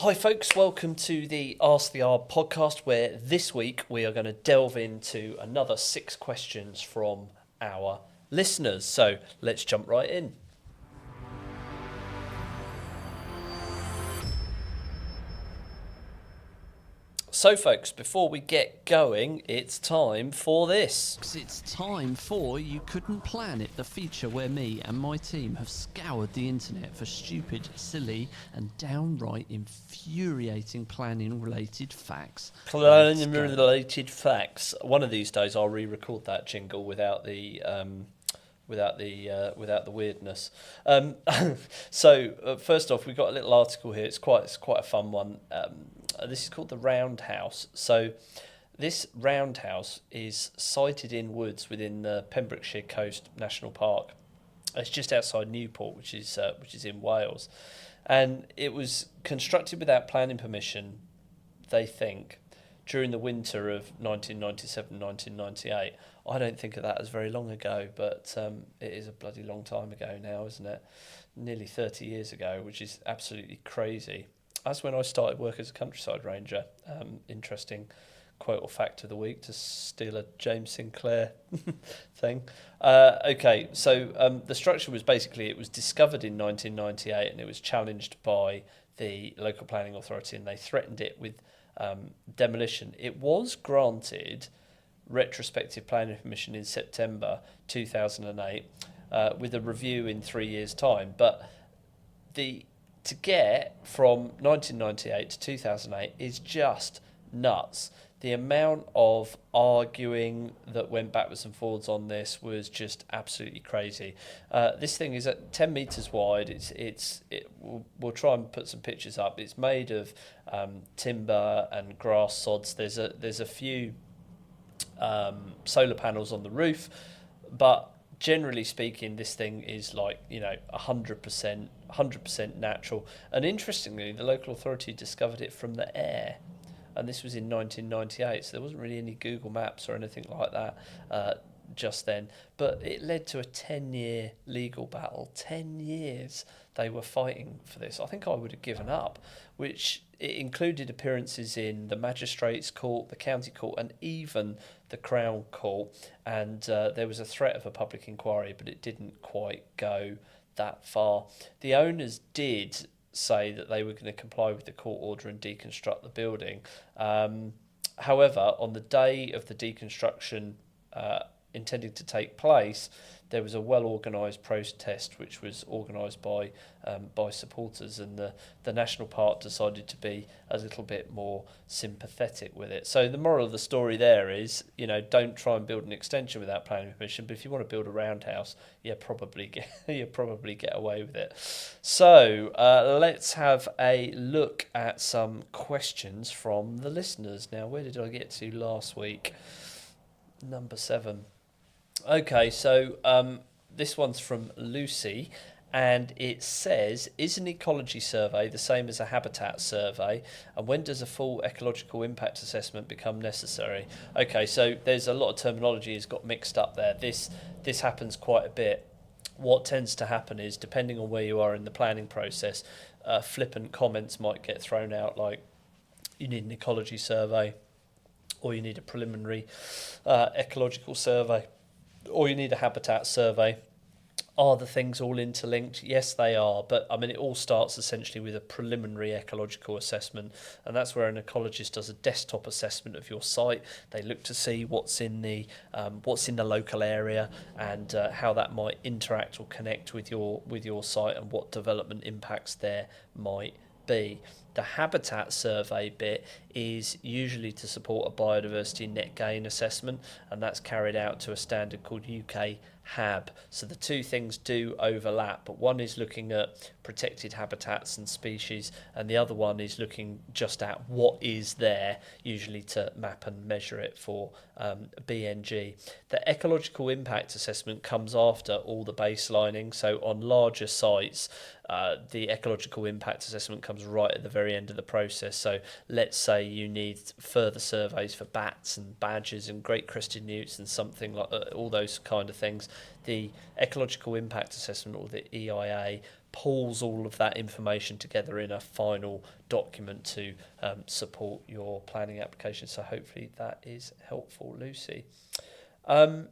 Hi folks, welcome to the Ask the Arb podcast, where this week we are going to delve into another 6 questions from our listeners. So let's jump right in. So folks, before we get going, it's time for this. It's time for You Couldn't Plan It, the feature where me and my team have scoured the internet for stupid, silly and downright infuriating planning-related facts. Planning-related facts. One of these days I'll re-record that jingle without the weirdness. So first off, we've got a little article here. It's quite a fun one. This is called the Roundhouse. So this roundhouse is sited in woods within the Pembrokeshire Coast National Park. It's just outside Newport, which is in Wales, and it was constructed without planning permission, they think, during the winter of 1997-1998. I don't think of that as very long ago, but it is a bloody long time ago now, isn't it? Nearly 30 years ago, which is absolutely crazy. That's when I started work as a countryside ranger. Interesting quote or fact of the week, to steal a James Sinclair thing. Okay, so the structure was basically, it was discovered in 1998 and it was challenged by the local planning authority, and they threatened it with demolition. It was granted retrospective planning permission in September 2008 with a review in 3 years' time, but to get from 1998 to 2008 is just nuts. The amount of arguing that went backwards and forwards on this was just absolutely crazy. This thing is at 10 metres wide. We'll try and put some pictures up. It's made of timber and grass sods. There's a few solar panels on the roof, but generally speaking, this thing is 100% natural. And interestingly, the local authority discovered it from the air, and this was in 1998. So there wasn't really any Google Maps or anything like that just then. But it led to a 10-year legal battle. 10 years they were fighting for this. I think I would have given up, which it included appearances in the Magistrates' Court, the County Court, and even the Crown Court. And there was a threat of a public inquiry, but it didn't quite go that far. The owners did say that they were going to comply with the court order and deconstruct the building. However, on the day of the deconstruction intending to take place, there was a well-organised protest which was organised by supporters, and the National Park decided to be a little bit more sympathetic with it. So the moral of the story there is, don't try and build an extension without planning permission, but if you want to build a roundhouse, you probably get away with it. So let's have a look at some questions from the listeners. Now, where did I get to last week? Number 7. Okay, so this one's from Lucy, and it says, is an ecology survey the same as a habitat survey, and when does a full ecological impact assessment become necessary? Okay, so there's a lot of terminology has got mixed up there. This happens quite a bit. What tends to happen is, depending on where you are in the planning process, flippant comments might get thrown out like, you need an ecology survey, or you need a preliminary ecological survey, or you need a habitat survey. Are the things all interlinked? Yes, they are. But I mean, it all starts essentially with a preliminary ecological assessment, and that's where an ecologist does a desktop assessment of your site. They look to see what's in the local area, and how that might interact or connect with your site, and what development impacts there might be. The habitat survey bit is usually to support a biodiversity net gain assessment, and that's carried out to a standard called UK HAB. So the two things do overlap, but one is looking at protected habitats and species, and the other one is looking just at what is there, usually to map and measure it for BNG. The ecological impact assessment comes after all the baselining. So on larger sites, the ecological impact assessment comes right at the very end of the process. So let's say you need further surveys for bats and badgers and great crested newts and something like all those kind of things. The ecological impact assessment, or the EIA, pulls all of that information together in a final document to support your planning application. So hopefully that is helpful, Lucy. The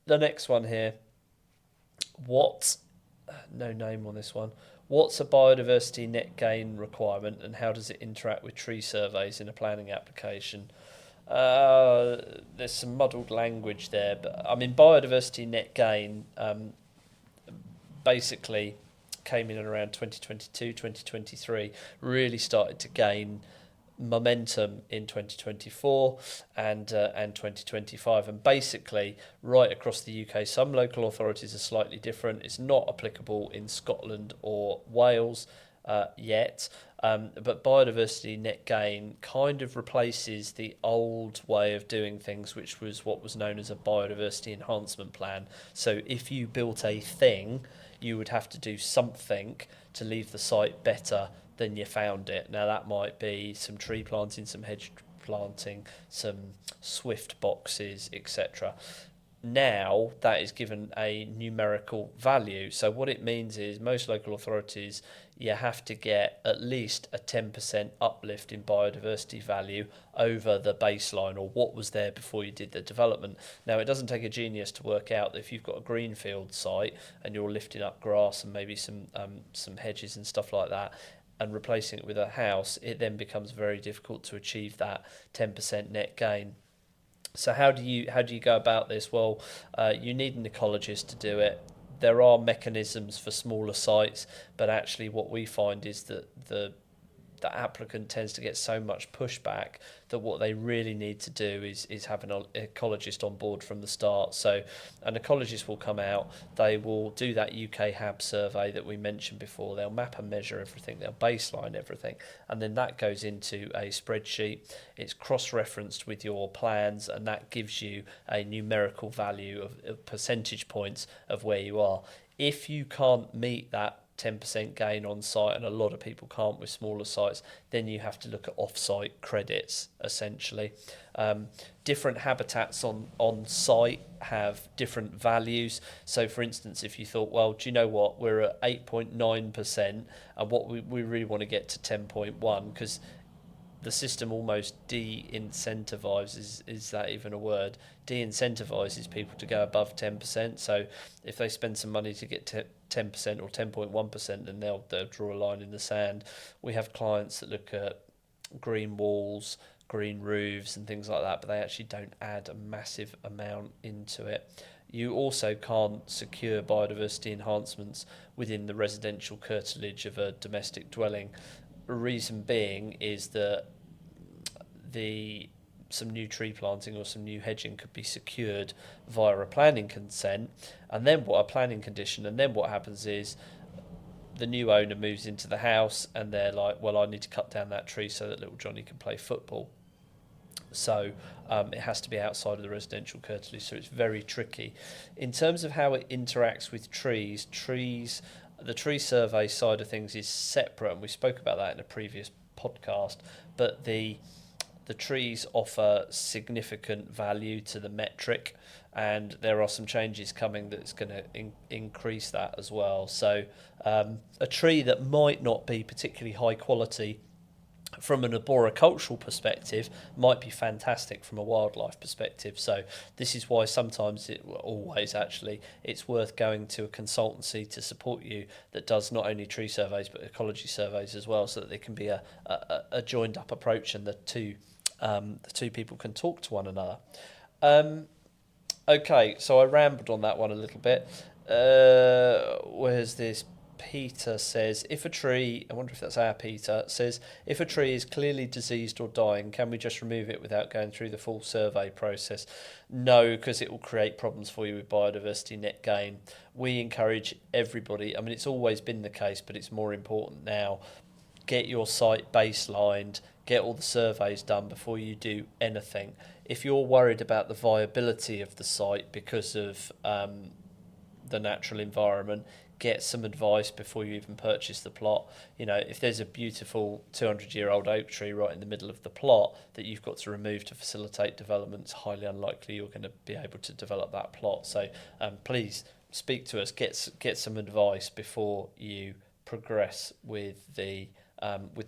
next one here, no name on this one. What's a biodiversity net gain requirement and how does it interact with tree surveys in a planning application? There's some muddled language there, but I mean biodiversity net gain basically came in around 2022, 2023, really started to gain momentum in 2024 and 2025, and basically right across the UK. Some local authorities are slightly different. It's not applicable in Scotland or Wales yet, but biodiversity net gain kind of replaces the old way of doing things, which was what was known as a biodiversity enhancement plan. So if you built a thing, you would have to do something to leave the site better than you found it. Now that might be some tree planting, some hedge planting, some swift boxes, etc. Now that is given a numerical value. So what it means is most local authorities, you have to get at least a 10% uplift in biodiversity value over the baseline or what was there before you did the development. Now it doesn't take a genius to work out that if you've got a greenfield site and you're lifting up grass and maybe some hedges and stuff like that, and replacing it with a house, it then becomes very difficult to achieve that 10% net gain. So how do you go about this? Well, you need an ecologist to do it. There are mechanisms for smaller sites, but actually what we find is that the applicant tends to get so much pushback that what they really need to do is have an ecologist on board from the start. So an ecologist will come out, they will do that UK HAB survey that we mentioned before, they'll map and measure everything, they'll baseline everything, and then that goes into a spreadsheet, it's cross-referenced with your plans, and that gives you a numerical value of percentage points of where you are. If you can't meet that 10% gain on site, and a lot of people can't with smaller sites, then you have to look at off-site credits essentially. Different habitats on site have different values. So for instance, if you thought, well, do you know what, we're at 8.9% and what we really want to get to 10.1, because the system almost de-incentivizes, is that even a word? De-incentivizes people to go above 10%. So if they spend some money to get to 10% or 10.1%, then they'll draw a line in the sand. We have clients that look at green walls, green roofs and things like that, but they actually don't add a massive amount into it. You also can't secure biodiversity enhancements within the residential curtilage of a domestic dwelling. Reason being is that some new tree planting or some new hedging could be secured via a planning consent, and then a planning condition, and then what happens is the new owner moves into the house and they're like, well, I need to cut down that tree so that little Johnny can play football. So it has to be outside of the residential curtilage, so it's very tricky. In terms of how it interacts with trees, the tree survey side of things is separate, and we spoke about that in a previous podcast, but the trees offer significant value to the metric, and there are some changes coming that's going to increase that as well. So a tree that might not be particularly high quality from an arboricultural perspective might be fantastic from a wildlife perspective. So this is why sometimes, it's worth going to a consultancy to support you that does not only tree surveys but ecology surveys as well, so that there can be a joined up approach, and the two people can talk to one another. Okay, so I rambled on that one a little bit. Where's this? Peter says, if a tree, I wonder if that's our Peter, says, if a tree is clearly diseased or dying, can we just remove it without going through the full survey process? No, because it will create problems for you with biodiversity net gain. We encourage everybody, I mean, it's always been the case, but it's more important now. Get your site baselined, get all the surveys done before you do anything. If you're worried about the viability of the site because of the natural environment, get some advice before you even purchase the plot. You know, if there's a beautiful 200-year-old oak tree right in the middle of the plot that you've got to remove to facilitate development, it's highly unlikely you're going to be able to develop that plot. So please speak to us, get some advice before you progress with the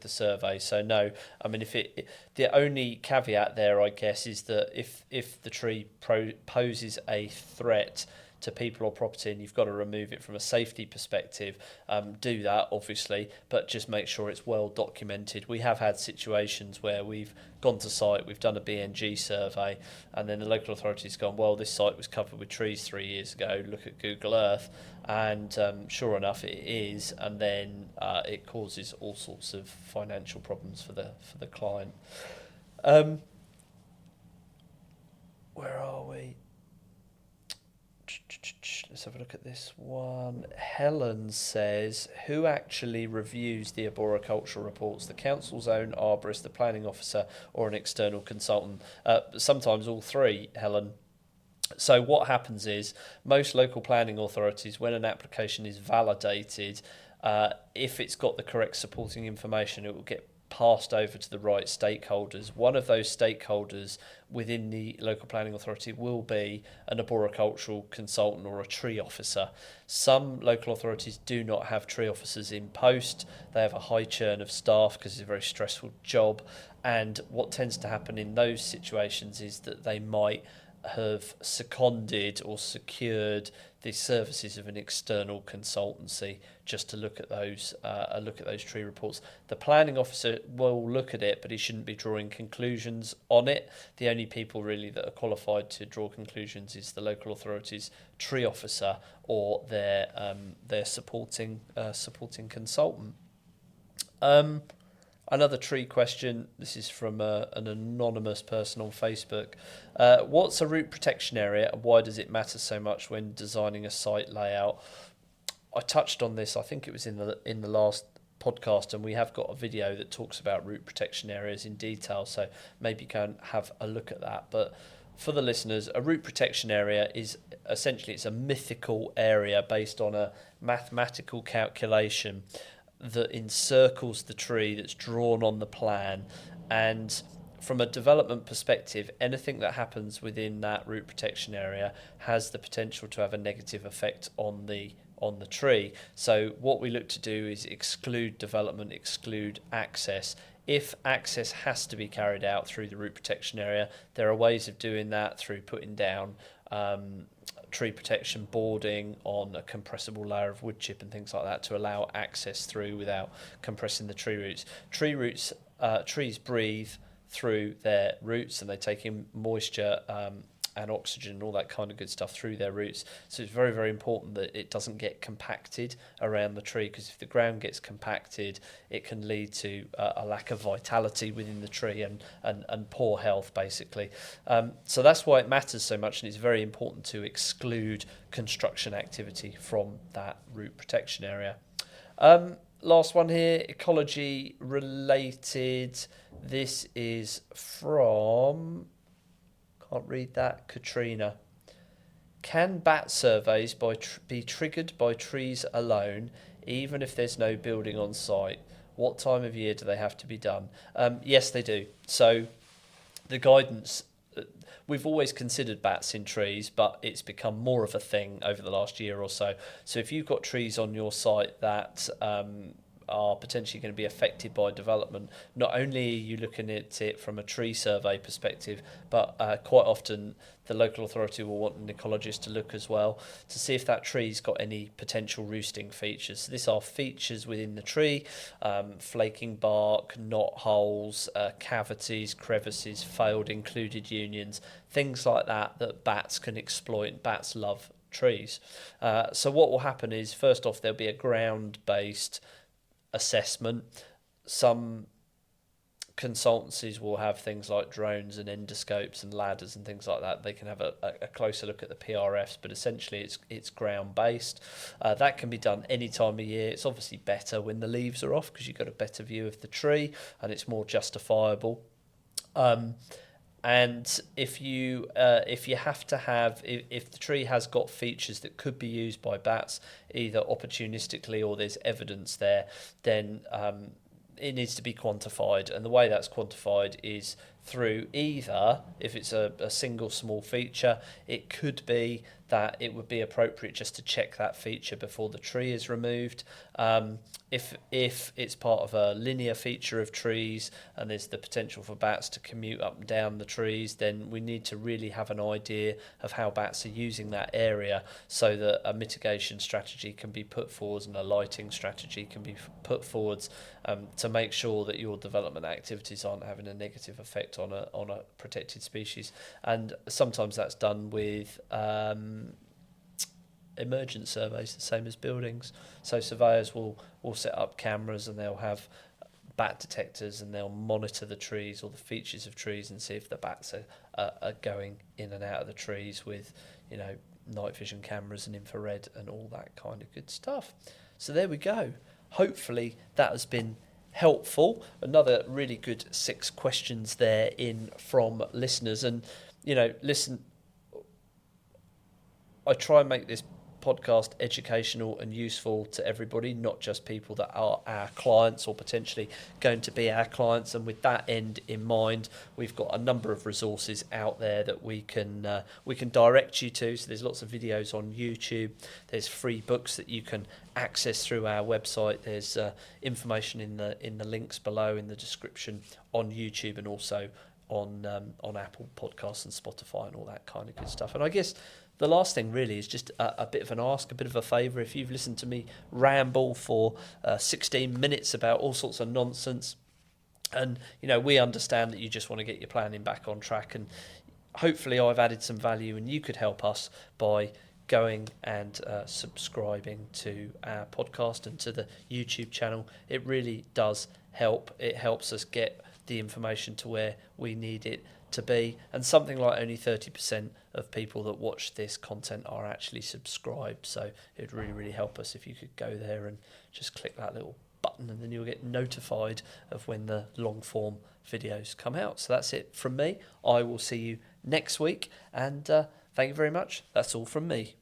survey. So no, I mean, the only caveat there, I guess, is that if the tree poses a threat to people or property and you've got to remove it from a safety perspective, do that obviously, but just make sure it's well documented. We have had situations where we've gone to site, we've done a BNG survey, and then the local authority's gone, well, this site was covered with trees 3 years ago, look at Google Earth, and sure enough it is, and then it causes all sorts of financial problems for the client. Where are we? Let's have a look at this one. Helen says, who actually reviews the arboricultural reports? The council's own arborist, the planning officer, or an external consultant? Sometimes all three, Helen. So what happens is, most local planning authorities, when an application is validated, if it's got the correct supporting information, it will get passed over to the right stakeholders. One of those stakeholders within the local planning authority will be an arboricultural consultant or a tree officer. Some local authorities do not have tree officers in post. They have a high churn of staff because it's a very stressful job. And what tends to happen in those situations is that they might have seconded or secured the services of an external consultancy just to look at those tree reports. The planning officer will look at it, but he shouldn't be drawing conclusions on it. The only people really that are qualified to draw conclusions is the local authority's tree officer or their supporting consultant. Another tree question. This is from an anonymous person on Facebook. What's a root protection area and why does it matter so much when designing a site layout? I touched on this, I think it was in the last podcast, and we have got a video that talks about root protection areas in detail, so maybe go and have a look at that. But for the listeners, a root protection area is essentially, it's a mythical area based on a mathematical calculation that encircles the tree that's drawn on the plan, and from a development perspective, anything that happens within that root protection area has the potential to have a negative effect on the tree. So what we look to do is exclude development, exclude access. If access has to be carried out through the root protection area, there are ways of doing that through putting down tree protection boarding on a compressible layer of wood chip and things like that to allow access through without compressing the tree roots. Trees breathe through their roots and they take in moisture and oxygen and all that kind of good stuff through their roots. So it's very, very important that it doesn't get compacted around the tree, because if the ground gets compacted, it can lead to a lack of vitality within the tree and poor health, basically. So that's why it matters so much, and it's very important to exclude construction activity from that root protection area. Last one here, ecology related. This is from... can't read that. Katrina. Can bat surveys be triggered by trees alone, even if there's no building on site? What time of year do they have to be done? Yes, they do. So the guidance, we've always considered bats in trees, but it's become more of a thing over the last year or so. So if you've got trees on your site that are potentially going to be affected by development, not only are you looking at it from a tree survey perspective, but quite often the local authority will want an ecologist to look as well to see if that tree's got any potential roosting features. So these are features within the tree, flaking bark, knot holes, cavities, crevices, failed included unions, things like that bats can exploit. Bats love trees. So what will happen is, first off, there'll be a ground-based assessment. Some consultancies will have things like drones and endoscopes and ladders and things like that. They can have a closer look at the PRFs, but essentially it's ground based. That can be done any time of year. It's obviously better when the leaves are off because you've got a better view of the tree and it's more justifiable. And if the tree has got features that could be used by bats, either opportunistically or there's evidence there, then it needs to be quantified. And the way that's quantified is through either, if it's a single small feature, it could be that it would be appropriate just to check that feature before the tree is removed. If it's part of a linear feature of trees and there's the potential for bats to commute up and down the trees, then we need to really have an idea of how bats are using that area so that a mitigation strategy can be put forward and a lighting strategy can be put forwards to make sure that your development activities aren't having a negative effect on a protected species. And sometimes that's done with emergent surveys, the same as buildings. So surveyors will set up cameras and they'll have bat detectors and they'll monitor the trees or the features of trees and see if the bats are going in and out of the trees with, night vision cameras and infrared and all that kind of good stuff. So there we go. Hopefully that has been helpful. Another really good 6 questions there in from listeners. And, listen, I try and make this podcast educational and useful to everybody, not just people that are our clients or potentially going to be our clients. And with that end in mind, we've got a number of resources out there that we can direct you to. So there's lots of videos on YouTube. There's free books that you can access through our website. There's information in the links below in the description on YouTube and also on Apple Podcasts and Spotify and all that kind of good stuff. And I guess the last thing really is just a bit of an ask, a bit of a favour. If you've listened to me ramble for 16 minutes about all sorts of nonsense, and we understand that you just want to get your planning back on track, and hopefully I've added some value and you could help us by going and subscribing to our podcast and to the YouTube channel. It really does help. It helps us get the information to where we need it to be, and something like only 30% of people that watch this content are actually subscribed. So it would really help us if you could go there and just click that little button, and then you'll get notified of when the long form videos come out. So that's it from me. I will see you next week, and thank you very much. That's all from me.